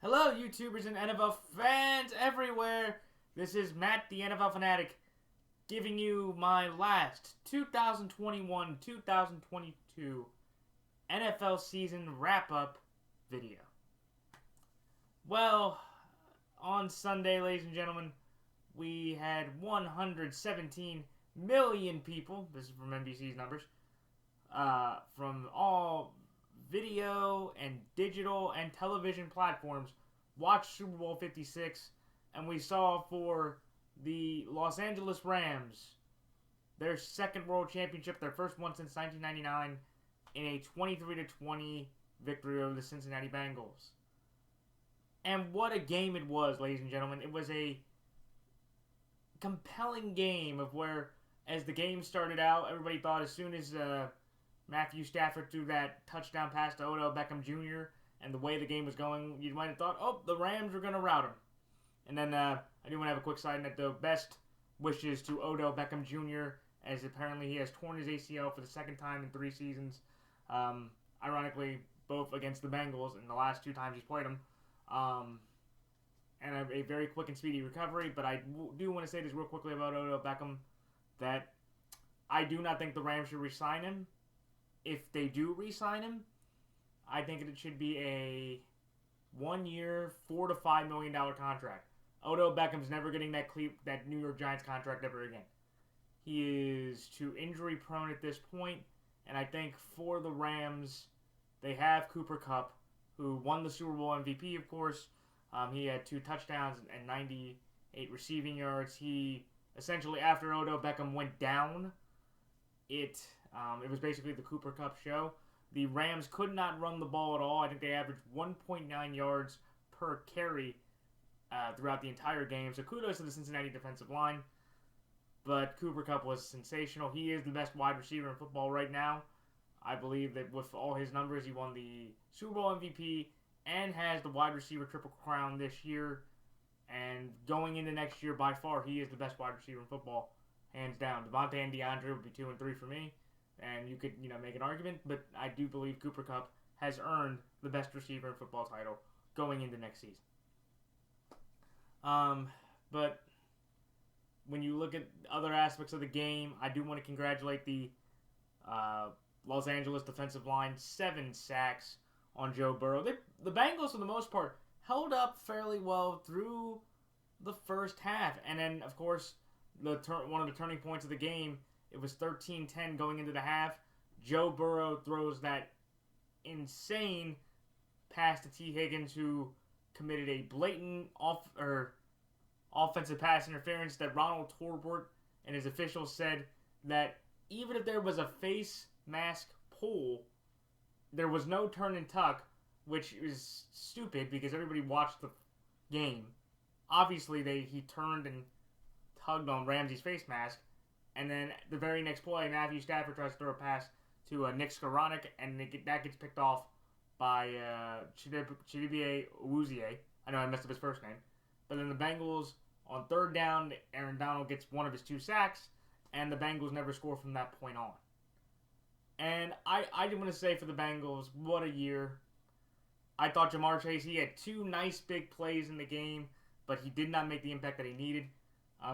Hello, YouTubers and NFL fans everywhere. This is Matt, the NFL Fanatic, giving you my last 2021-2022 NFL season wrap-up video. Well, on Sunday, ladies and gentlemen, we had 117 million people, this is from NBC's numbers, from all video and digital and television platforms watch Super Bowl 56, and we saw for the Los Angeles Rams their second world championship, their first one since 1999, in a 23-20 victory over the Cincinnati Bengals. And what a game it was, ladies and gentlemen. It was a compelling game of where, as the game started out, everybody thought as soon as Matthew Stafford threw that touchdown pass to Odell Beckham Jr. and the way the game was going, you might have thought, oh, the Rams are going to rout him. And then I do want to have a quick side note, though. Best wishes to Odell Beckham Jr., as apparently he has torn his ACL for the second time in 3 seasons. Ironically, both against the Bengals in the last 2 times he's played them. And a very quick and speedy recovery. But I do want to say this real quickly about Odell Beckham, that I do not think the Rams should re-sign him. If they do re-sign him, I think it should be a 1-year, $4 to $5 million contract. Odell Beckham's never getting that New York Giants contract ever again. He is too injury prone at this point, and I think for the Rams, they have Cooper Kupp, who won the Super Bowl MVP, of course. He had 2 touchdowns and 98 receiving yards. He essentially, after Odell Beckham went down, it was basically the Cooper Kupp show. The Rams could not run the ball at all. I think they averaged 1.9 yards per carry throughout the entire game. So kudos to the Cincinnati defensive line. But Cooper Kupp was sensational. He is the best wide receiver in football right now. I believe that with all his numbers, he won the Super Bowl MVP and has the wide receiver triple crown this year. And going into next year, by far, he is the best wide receiver in football, hands down. Devontae and DeAndre would be 2 and 3 for me. And you could, make an argument, but I do believe Cooper Kupp has earned the best receiver in football title going into next season. But when you look at other aspects of the game, I do want to congratulate the Los Angeles defensive line. 7 sacks on Joe Burrow. The Bengals, for the most part, held up fairly well through the first half. And then, of course, one of the turning points of the game, it was 13-10 going into the half. Joe Burrow throws that insane pass to T. Higgins, who committed a blatant offensive pass interference that Ronald Torbert and his officials said that even if there was a face mask pull, there was no turn and tuck, which is stupid because everybody watched the game. Obviously, he turned and tugged on Ramsey's face mask. And then the very next play, Matthew Stafford tries to throw a pass to Nick Skowronek, and that gets picked off by Chidobe Awuzie. I know I messed up his first name. But then the Bengals, on 3rd down, Aaron Donald gets one of his 2 sacks, and the Bengals never score from that point on. And I do want to say for the Bengals, what a year. I thought Jamar Chase, he had 2 nice big plays in the game, but he did not make the impact that he needed.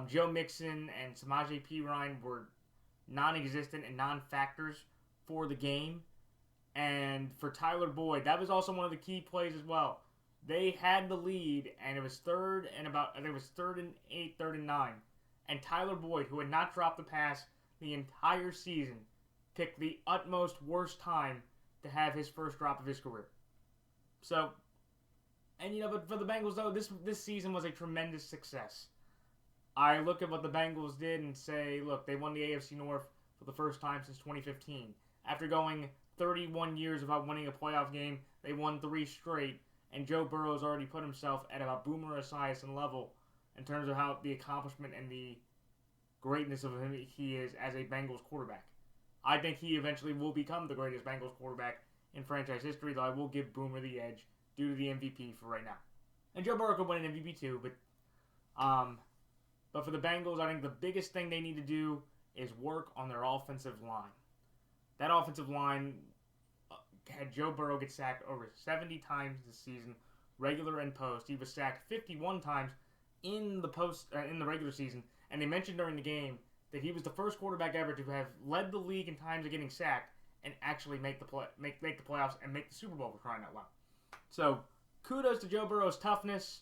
Joe Mixon and Samaje Perine were non-existent and non-factors for the game. And for Tyler Boyd, that was also one of the key plays as well. They had the lead, and it was 3rd and 8, 3rd and 9. And Tyler Boyd, who had not dropped the pass the entire season, picked the utmost worst time to have his first drop of his career. So, and but for the Bengals, though, this season was a tremendous success. I look at what the Bengals did and say, look, they won the AFC North for the first time since 2015. After going 31 years without winning a playoff game, they won 3 straight, and Joe Burrow's already put himself at about Boomer Esiason level in terms of how the accomplishment and the greatness of him he is as a Bengals quarterback. I think he eventually will become the greatest Bengals quarterback in franchise history, though I will give Boomer the edge due to the MVP for right now. And Joe Burrow could win an MVP too, but for the Bengals, I think the biggest thing they need to do is work on their offensive line. That offensive line had Joe Burrow get sacked over 70 times this season, regular and post. He was sacked 51 times in the regular season, and they mentioned during the game that he was the first quarterback ever to have led the league in times of getting sacked and actually make the playoffs and make the Super Bowl, for crying out loud. So kudos to Joe Burrow's toughness,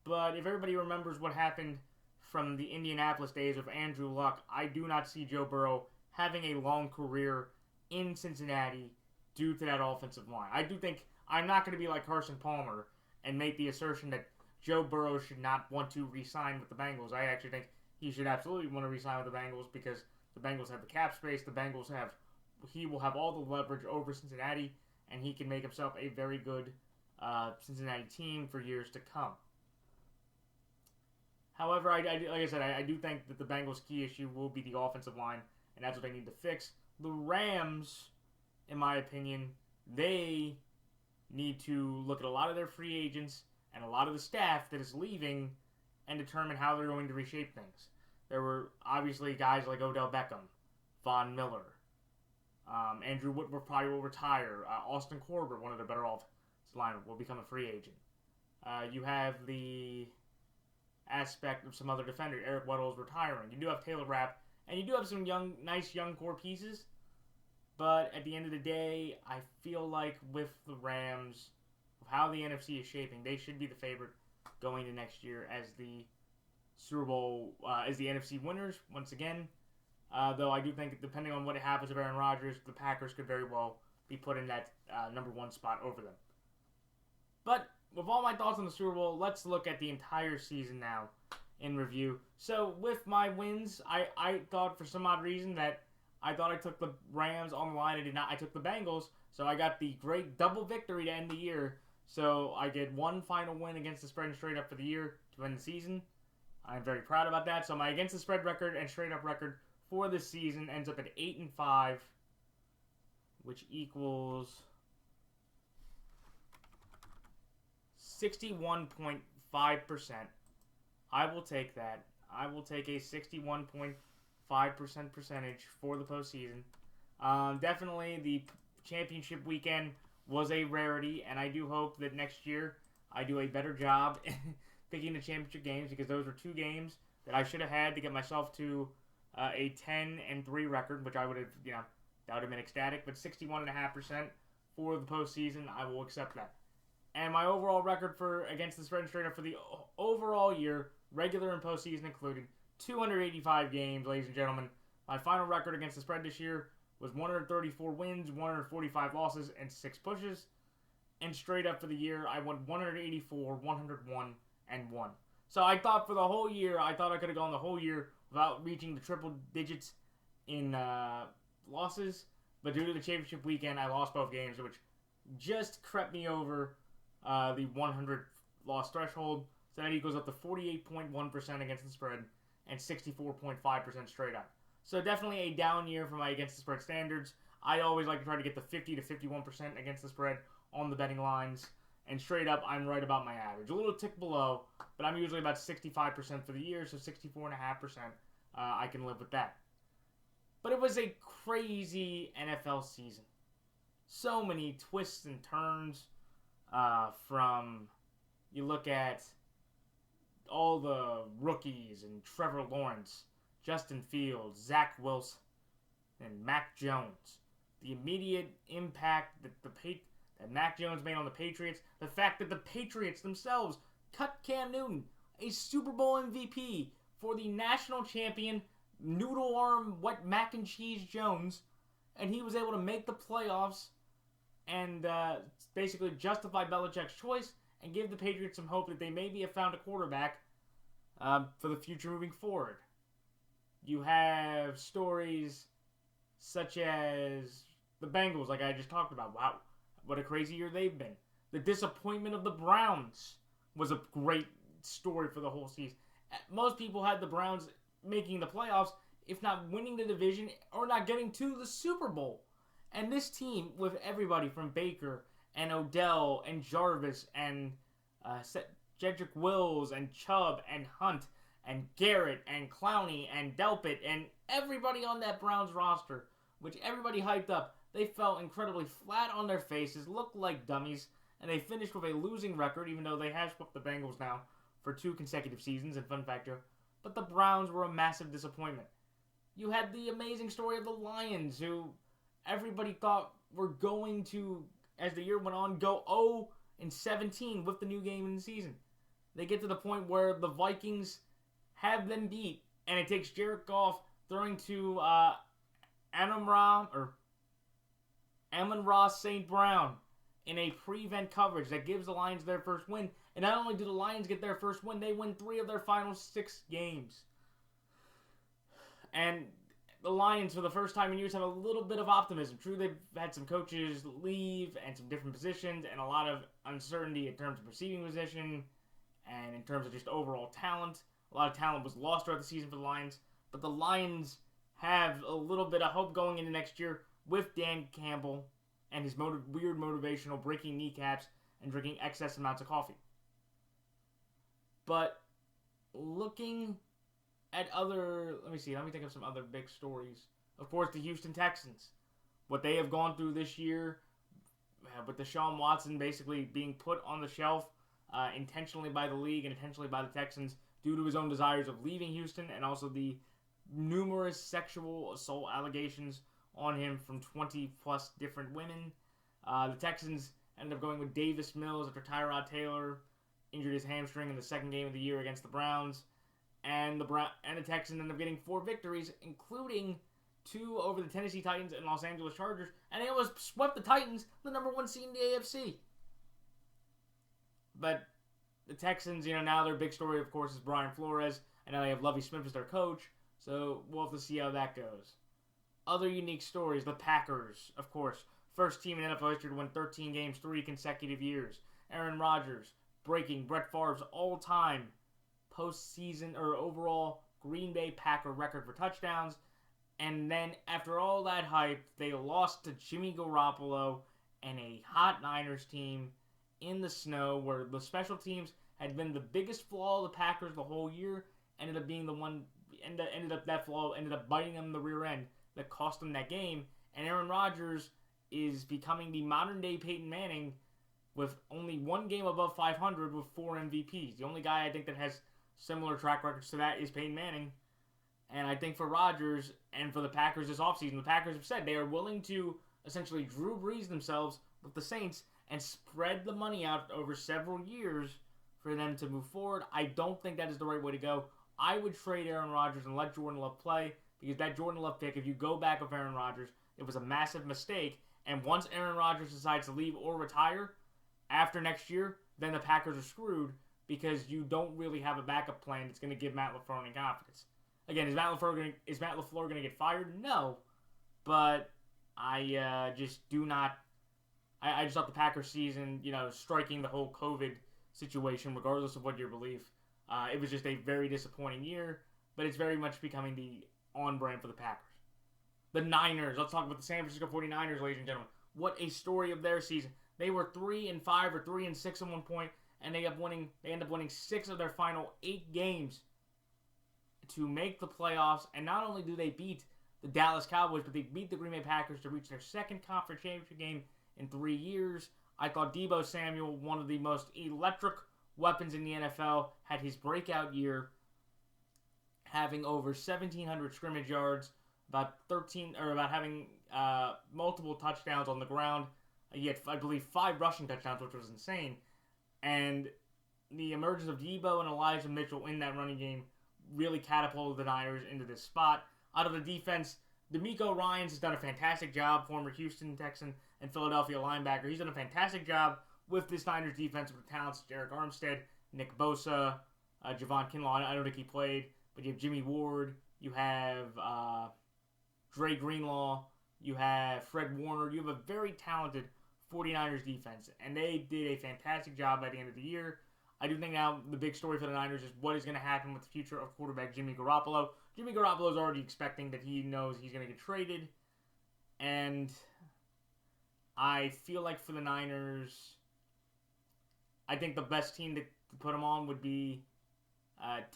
but if everybody remembers what happened from the Indianapolis days of Andrew Luck, I do not see Joe Burrow having a long career in Cincinnati due to that offensive line. I do think I'm not going to be like Carson Palmer and make the assertion that Joe Burrow should not want to re-sign with the Bengals. I actually think he should absolutely want to re-sign with the Bengals because the Bengals have the cap space. He will have all the leverage over Cincinnati, and he can make himself a very good Cincinnati team for years to come. However, like I said, I do think that the Bengals' key issue will be the offensive line, and that's what they need to fix. The Rams, in my opinion, they need to look at a lot of their free agents and a lot of the staff that is leaving and determine how they're going to reshape things. There were obviously guys like Odell Beckham, Von Miller, Andrew Whitworth probably will retire, Austin Corbett, one of the better offensive linemen, will become a free agent. You have the aspect of some other defenders. Eric Weddle's retiring. You do have Taylor Rapp, and you do have some nice young core pieces. But at the end of the day, I feel like with the Rams, of how the NFC is shaping, they should be the favorite going to next year as the Super Bowl, as the NFC winners once again. Though I do think, depending on what happens with Aaron Rodgers, the Packers could very well be put in that number one spot over them. But with all my thoughts on the Super Bowl, let's look at the entire season now in review. So with my wins, I thought for some odd reason that I thought I took the Rams on the line. I did not. I took the Bengals, so I got the great double victory to end the year. So I get one final win against the spread and straight up for the year to end the season. I'm very proud about that. So my against the spread record and straight up record for this season ends up at 8-5, which equals 61.5%. I will take that. I will take a 61.5% percentage for the postseason. Definitely the championship weekend was a rarity, and I do hope that next year I do a better job picking the championship games, because those were two games that I should have had to get myself to a 10-3 record, which I would have, that would have been ecstatic. But 61.5% for the postseason, I will accept that. And my overall record for against the spread and straight up for the overall year, regular and postseason included, 285 games, ladies and gentlemen. My final record against the spread this year was 134 wins, 145 losses, and 6 pushes. And straight up for the year, I went 184, 101, and 1. So I thought for the whole year, I thought I could have gone the whole year without reaching the triple digits in losses. But due to the championship weekend, I lost both games, which just crept me over the 100 loss threshold. So that equals up to 48.1% against the spread and 64.5% straight up. So definitely a down year for my against the spread standards. I always like to try to get the 50 to 51% against the spread on the betting lines. And straight up, I'm right about my average. A little tick below, but I'm usually about 65% for the year, so 64.5%. I can live with that. But it was a crazy NFL season. So many twists and turns from, you look at all the rookies and Trevor Lawrence, Justin Fields, Zach Wilson, and Mac Jones. The immediate impact that that Mac Jones made on the Patriots. The fact that the Patriots themselves cut Cam Newton, a Super Bowl MVP, for the national champion, noodle arm, wet mac and cheese Jones, and he was able to make the playoffs and basically justify Belichick's choice and give the Patriots some hope that they maybe have found a quarterback for the future moving forward. You have stories such as the Bengals, like I just talked about. Wow, what a crazy year they've been. The disappointment of the Browns was a great story for the whole season. Most people had the Browns making the playoffs, if not winning the division, or not getting to the Super Bowl. And this team, with everybody from Baker and Odell and Jarvis and Jedrick Wills and Chubb and Hunt and Garrett and Clowney and Delpit and everybody on that Browns roster, which everybody hyped up, they fell incredibly flat on their faces, looked like dummies, and they finished with a losing record, even though they have swept the Bengals now for 2 consecutive seasons, and fun fact here, but the Browns were a massive disappointment. You had the amazing story of the Lions, who everybody thought were going to, as the year went on, go 0-17 with the new game in the season. They get to the point where the Vikings have them beat, and it takes Jared Goff throwing to Amon-Ra St. Brown in a prevent coverage that gives the Lions their first win. And not only do the Lions get their first win, they win 3 of their final 6 games. And the Lions, for the first time in years, have a little bit of optimism. True, they've had some coaches leave and some different positions and a lot of uncertainty in terms of receiving position and in terms of just overall talent. A lot of talent was lost throughout the season for the Lions. But the Lions have a little bit of hope going into next year with Dan Campbell and his weird motivational breaking kneecaps and drinking excess amounts of coffee. But looking at let me think of some other big stories. Of course, the Houston Texans. What they have gone through this year with Deshaun Watson basically being put on the shelf intentionally by the league and intentionally by the Texans due to his own desires of leaving Houston and also the numerous sexual assault allegations on him from 20 plus different women. The Texans ended up going with Davis Mills after Tyrod Taylor injured his hamstring in the second game of the year against the Browns. And the Texans ended up getting 4 victories, including 2 over the Tennessee Titans and Los Angeles Chargers. And they almost swept the Titans, the number 1 seed in the AFC. But the Texans, now their big story, of course, is Brian Flores. And now they have Lovie Smith as their coach. So we'll have to see how that goes. Other unique stories, the Packers, of course. First team in NFL history to win 13 games 3 consecutive years. Aaron Rodgers breaking Brett Favre's all-time postseason or overall Green Bay Packer record for touchdowns. And then after all that hype, they lost to Jimmy Garoppolo and a hot Niners team in the snow where the special teams had been the biggest flaw of the Packers the whole year. Ended up being the one, that flaw ended up biting them in the rear end that cost them that game. And Aaron Rodgers is becoming the modern day Peyton Manning with only 1 game above 500 with 4 MVPs. The only guy I think that has similar track records to that is Peyton Manning. And I think for Rodgers and for the Packers this offseason, the Packers have said they are willing to essentially Drew Brees themselves with the Saints and spread the money out over several years for them to move forward. I don't think that is the right way to go. I would trade Aaron Rodgers and let Jordan Love play because that Jordan Love pick, if you go back with Aaron Rodgers, it was a massive mistake. And once Aaron Rodgers decides to leave or retire after next year, then the Packers are screwed because you don't really have a backup plan that's going to give Matt LaFleur any confidence. Again, is Matt LaFleur going to get fired? No. But I just do not. I just thought the Packers season, striking the whole COVID situation, regardless of what your belief, it was just a very disappointing year. But it's very much becoming the on-brand for the Packers. The Niners. Let's talk about the San Francisco 49ers, ladies and gentlemen. What a story of their season. They were 3-5 or 3-6 at one point, and they end up winning 6 of their final 8 games to make the playoffs. And not only do they beat the Dallas Cowboys, but they beat the Green Bay Packers to reach their second conference championship game in 3 years. I thought Deebo Samuel, one of the most electric weapons in the NFL, had his breakout year, having over 1,700 scrimmage yards, about having multiple touchdowns on the ground. He had, I believe, 5 rushing touchdowns, which was insane. And the emergence of Deebo and Elijah Mitchell in that running game really catapulted the Niners into this spot. Out of the defense, D'Amico Ryans has done a fantastic job, former Houston Texan and Philadelphia linebacker. He's done a fantastic job with this Niners defense with the talents of Eric Armstead, Nick Bosa, Javon Kinlaw. I don't think he played, but you have Jimmy Ward, you have Dre Greenlaw, you have Fred Warner. You have a very talented 49ers defense, and they did a fantastic job by the end of the year. I do think now the big story for the Niners is what is going to happen with the future of quarterback Jimmy Garoppolo. Jimmy Garoppolo is already expecting that he knows he's going to get traded, and I feel like for the Niners, I think the best team to put him on would be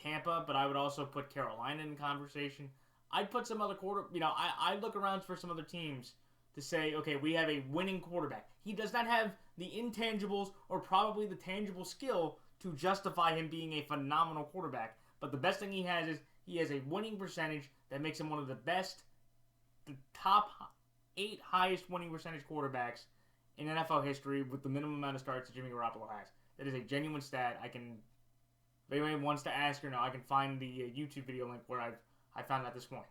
Tampa, but I would also put Carolina in conversation. I'd put some other I look around for some other teams to say, okay, we have a winning quarterback. He does not have the intangibles or probably the tangible skill to justify him being a phenomenal quarterback. But the best thing he has is he has a winning percentage that makes him one of the best, the top 8 highest winning percentage quarterbacks in NFL history with the minimum amount of starts that Jimmy Garoppolo has. That is a genuine stat. If anyone wants to ask or no, I can find the YouTube video link where I found that this morning.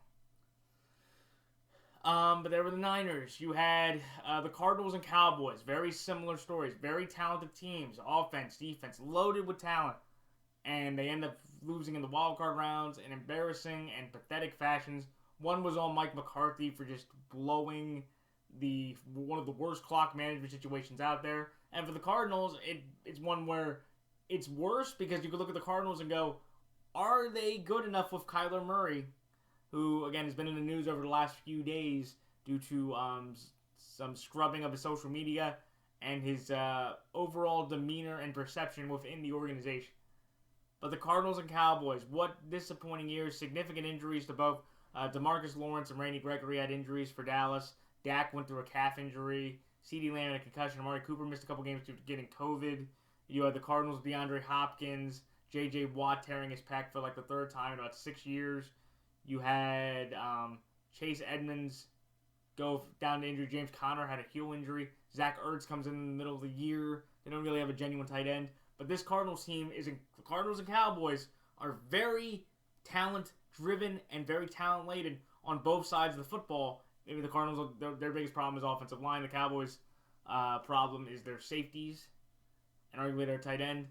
But there were the Niners. You had the Cardinals and Cowboys. Very similar stories. Very talented teams. Offense, defense, loaded with talent. And they end up losing in the wild card rounds in embarrassing and pathetic fashions. One was on Mike McCarthy for just blowing one of the worst clock management situations out there. And for the Cardinals, it's one where it's worse because you could look at the Cardinals and go, are they good enough with Kyler Murray, who, again, has been in the news over the last few days due to some scrubbing of his social media and his overall demeanor and perception within the organization. But the Cardinals and Cowboys, what disappointing years, significant injuries to both DeMarcus Lawrence and Randy Gregory had injuries for Dallas. Dak went through a calf injury. CeeDee Lamb had a concussion. Amari Cooper missed a couple games due to getting COVID. You had the Cardinals, DeAndre Hopkins, J.J. Watt tearing his pec for like the third time in about 6 years. You had Chase Edmonds go down to injury. James Conner had a heel injury. Zach Ertz comes in the middle of the year. They don't really have a genuine tight end. But this Cardinals team the Cardinals and Cowboys are very talent-driven and very talent-laden on both sides of the football. Maybe the Cardinals, their biggest problem is offensive line. The Cowboys' problem is their safeties and arguably their tight end.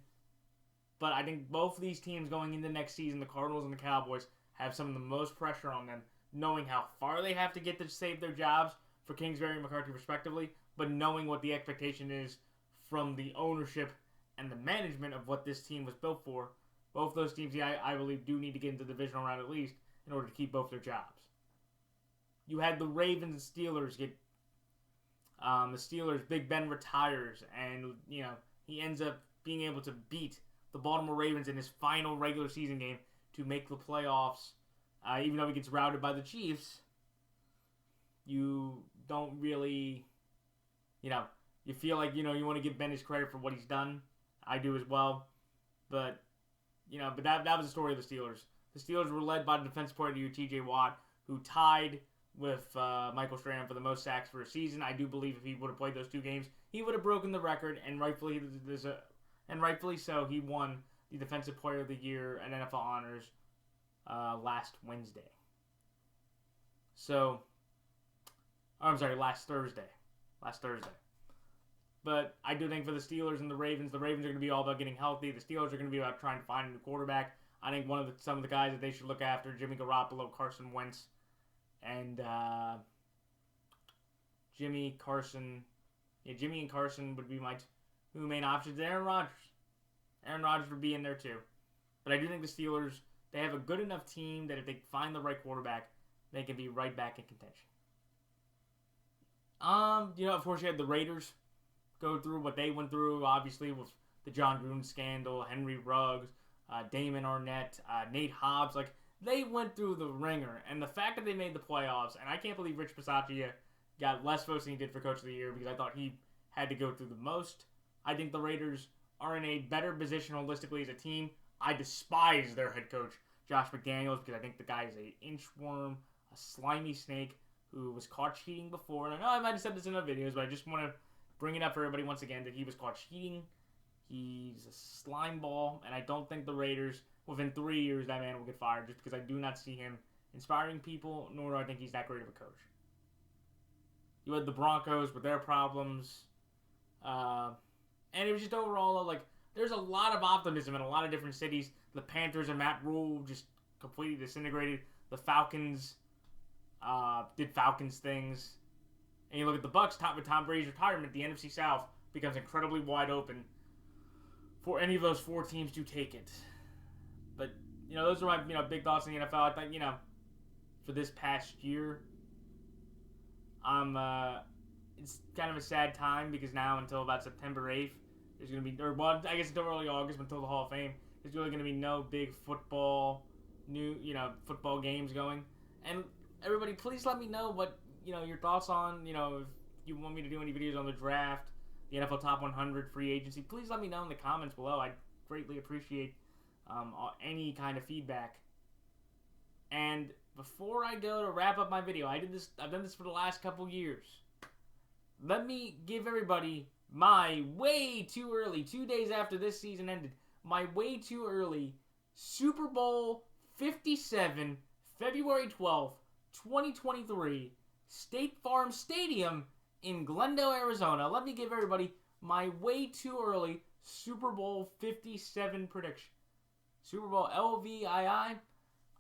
But I think both of these teams going into next season, the Cardinals and the Cowboys, have some of the most pressure on them, knowing how far they have to get to save their jobs for Kingsbury and McCarthy respectively, but knowing what the expectation is from the ownership and the management of what this team was built for. Both those teams, I believe, do need to get into the divisional round at least in order to keep both their jobs. You had the Ravens and Steelers get... the Steelers, Big Ben retires, and, he ends up being able to beat the Baltimore Ravens in his final regular season game to make the playoffs. Even though he gets routed by the Chiefs, you don't really, you feel like, you want to give Ben his credit for what he's done. I do as well. But, but that was the story of the Steelers. The Steelers were led by the defensive player of the year, T.J. Watt, who tied with Michael Strahan for the most sacks for a season. I do believe if he would have played those 2 games, he would have broken the record, and rightfully so, he won the Defensive Player of the Year and NFL honors last Thursday. Last Thursday. But I do think for the Steelers and the Ravens are going to be all about getting healthy. The Steelers are going to be about trying to find a new quarterback. I think some of the guys that they should look after, Jimmy Garoppolo, Carson Wentz, and Jimmy and Carson would be my 2 main options. Aaron Rodgers would be in there too. But I do think the Steelers, they have a good enough team that if they find the right quarterback, they can be right back in contention. Of course you had the Raiders go through what they went through, obviously, with the John Gruden scandal, Henry Ruggs, Damon Arnett, Nate Hobbs. Like, they went through the ringer. And the fact that they made the playoffs, and I can't believe Rich Bisaccia got less votes than he did for Coach of the Year because I thought he had to go through the most. I think the Raiders are in a better position holistically as a team. I despise their head coach, Josh McDaniels, because I think the guy is an inchworm, a slimy snake who was caught cheating before. And I know I might have said this in other videos, but I just want to bring it up for everybody once again that he was caught cheating. He's a slime ball, and I don't think the Raiders, within 3 years, that man will get fired just because I do not see him inspiring people, nor do I think he's that great of a coach. You had the Broncos with their problems. And it was just overall, like, there's a lot of optimism in a lot of different cities. The Panthers and Matt Rule just completely disintegrated. The Falcons did Falcons things. And you look at the Bucs, with Tom Brady's retirement, the NFC South becomes incredibly wide open for any of those 4 teams to take it. But, those are my, big thoughts on the NFL. I think, for this past year, it's kind of a sad time because now until about September 8th, there's going to be, I guess until early August, until the Hall of Fame, there's really going to be no big football games going. And everybody, please let me know what, your thoughts on, if you want me to do any videos on the draft, the NFL Top 100, free agency. Please let me know in the comments below. I'd greatly appreciate any kind of feedback. And before I go to wrap up my video, I've done this for the last couple years. Let me give everybody my way too early, 2 days after this season ended, my way too early Super Bowl 57, February 12th, 2023, State Farm Stadium in Glendale, Arizona. Let me give everybody my way too early Super Bowl 57 prediction. Super Bowl LVII.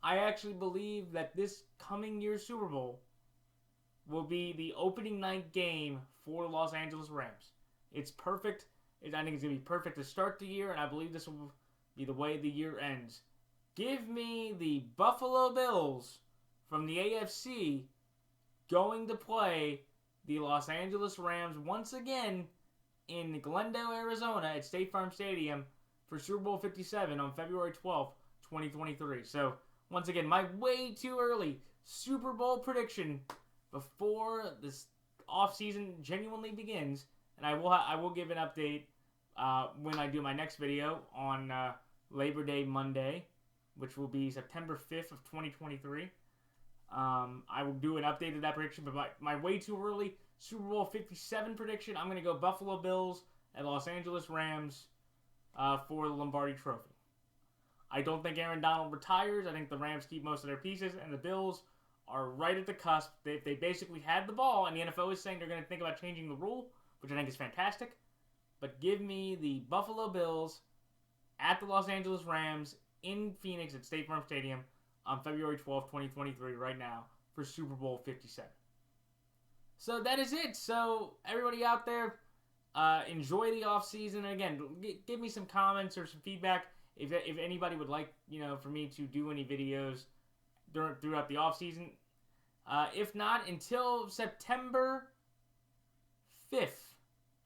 I actually believe that this coming year's Super Bowl will be the opening night game for the Los Angeles Rams. It's perfect. I think it's going to be perfect to start the year, and I believe this will be the way the year ends. Give me the Buffalo Bills from the AFC going to play the Los Angeles Rams once again in Glendale, Arizona at State Farm Stadium for Super Bowl 57 on February 12th, 2023. So, once again, my way too early Super Bowl prediction before this offseason genuinely begins. And I will give an update when I do my next video on Labor Day Monday, which will be September 5th of 2023. I will do an update of that prediction, but my way too early Super Bowl 57 prediction, I'm going to go Buffalo Bills and Los Angeles Rams for the Lombardi Trophy. I don't think Aaron Donald retires. I think the Rams keep most of their pieces, and the Bills are right at the cusp. They basically had the ball, and the NFL is saying they're going to think about changing the rule, which I think is fantastic. But give me the Buffalo Bills at the Los Angeles Rams in Phoenix at State Farm Stadium on February 12th, 2023 right now for Super Bowl 57. So that is it. So everybody out there, enjoy the offseason. And again, give me some comments or some feedback if anybody would like, for me to do any videos throughout the offseason. If not, until September 5th,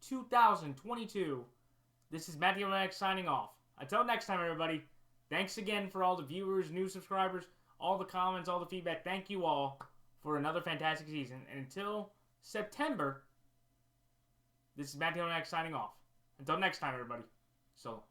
2022, this is Matthew Max signing off. Until next time, everybody, thanks again for all the viewers, new subscribers, all the comments, all the feedback. Thank you all for another fantastic season. And until September, this is Matthew Max signing off. Until next time, everybody. So